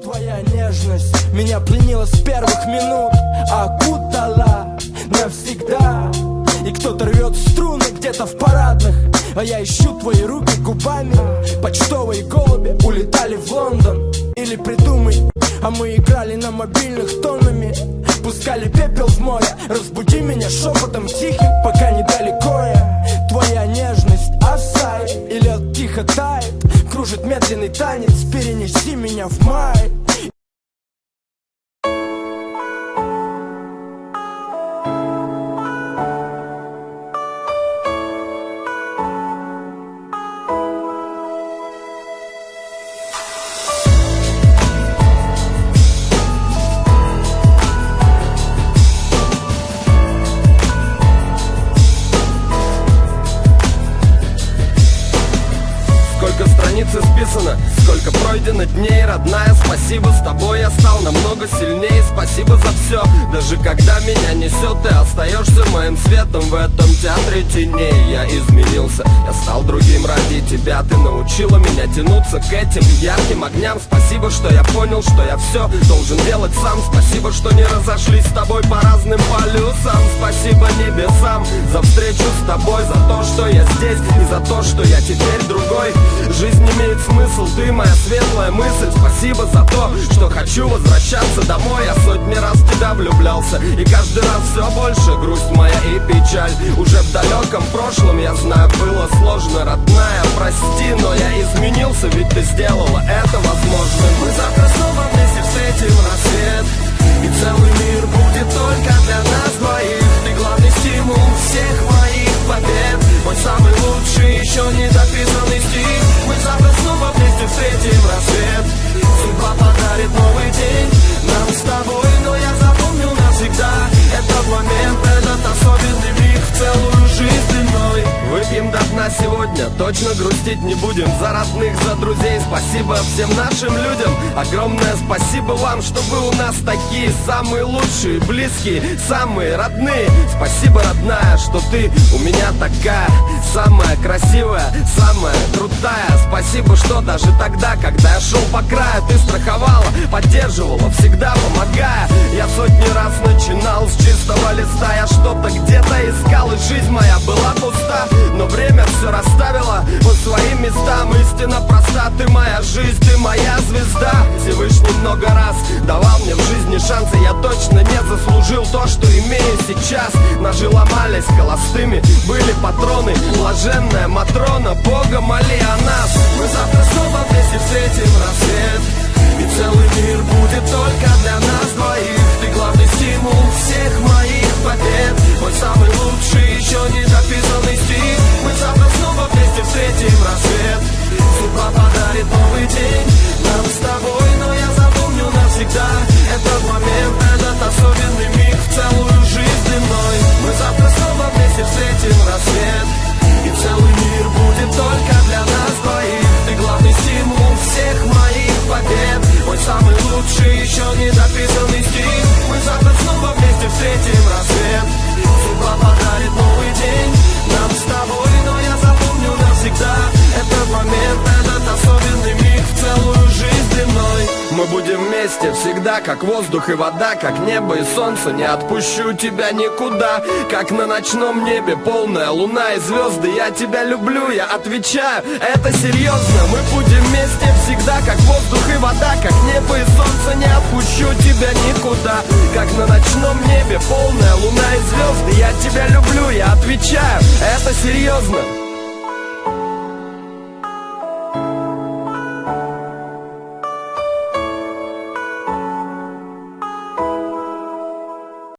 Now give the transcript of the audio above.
Твоя нежность меня пленила с первых минут, окутала навсегда. И кто-то рвет струны где-то в парадных, а я ищу твои руки губами. Почтовые голуби улетали в Лондон. Или придумай, а мы играли на мобильных тоннами, пускали пепел в море. Разбуди меня шепотом тихим, пока недалеко я. Твоя нежность осай, и лед тихо тает, кружит медленный танец. Перенеси меня в май. Списано, сколько пройдено дней, родная. Спасибо, с тобой я стал намного сильнее. Спасибо за все, даже когда меня несет, ты остаешься моим светом в этом театре теней. Я изменился, я стал другим ради тебя. Ты научила меня тянуться к этим ярким огням. Спасибо, что я понял, что я все должен делать сам. Спасибо, что не разошлись с тобой по разным полюсам. Спасибо небесам за встречу с тобой, за то, что я здесь и за то, что я теперь другой. Жизнь имеет смысл, ты моя светлая мысль. Спасибо за то, что хочу возвращаться домой. Я сотни раз в тебя влюблялся, и каждый раз все больше грусть моя и печаль. Уже в далеком прошлом, я знаю, было сложно, родная, прости, но я изменился, ведь ты сделала это возможным. Мы завтра снова вместе встретим рассвет, и целый мир будет только для нас двоих. Ты главный стимул всех моих побед, мой самый лучший, еще не дописанный стих. Мы завтра снова вместе встретим рассвет, судьба подарит новый день нам с тобой, но я запомню навсегда этот момент, этот особенный миг в целую жизнь длиной. Выпьем до дна сегодня, точно грустить не будем. За родных, за друзей, спасибо всем нашим людям. Огромное спасибо вам, что вы у нас такие самые лучшие, близкие, самые родные. Спасибо, родная, что ты у меня такая самая красивая, самая крутая. Спасибо, что даже тогда, когда я шел по краю, ты страховала, поддерживала, всегда помогая. Я сотни раз начинал с чистого листа, я что-то где-то искал, и жизнь моя была пуста, но время все расставило по своим местам. Истина проста, ты моя жизнь, ты моя звезда. Всевышний много раз давал мне в жизни шансы, я точно не заслужил то, что имею сейчас. Ножи ломались холостыми, были патроны. Блаженная Матрона, Бога моли о нас. Мы завтра снова вместе встретим рассвет, и целый мир будет только для нас двоих. Ты главный стимул всех моих побед, мой самый лучший, еще не дописанный стих. Мы завтра снова вместе встретим рассвет, судьба подарит новый день нам с тобой, но я запомню навсегда этот момент, этот особенный миг в целую жизнь длиной. Мы завтра снова вместе встретим рассвет, и целый мир будет только для нас двоих. Ты главный стимул всех моих побед, мой самый лучший, еще не дописанный стих. Мы завтра снова вместе встретим рассвет, судьба подарит новый день нам с тобой, но я запомню навсегда этот момент, этот особенный миг в целую жизнь длиной. Мы будем вместе всегда, как воздух и вода, как небо и солнце, не отпущу тебя никуда. Как на ночном небе полная луна и звезды, я тебя люблю, я отвечаю, это серьезно. Мы будем вместе всегда, как воздух и вода, как небо и солнце, не отпущу тебя никуда. Как на ночном небе полная луна и звезды, я тебя люблю, я отвечаю, это серьезно.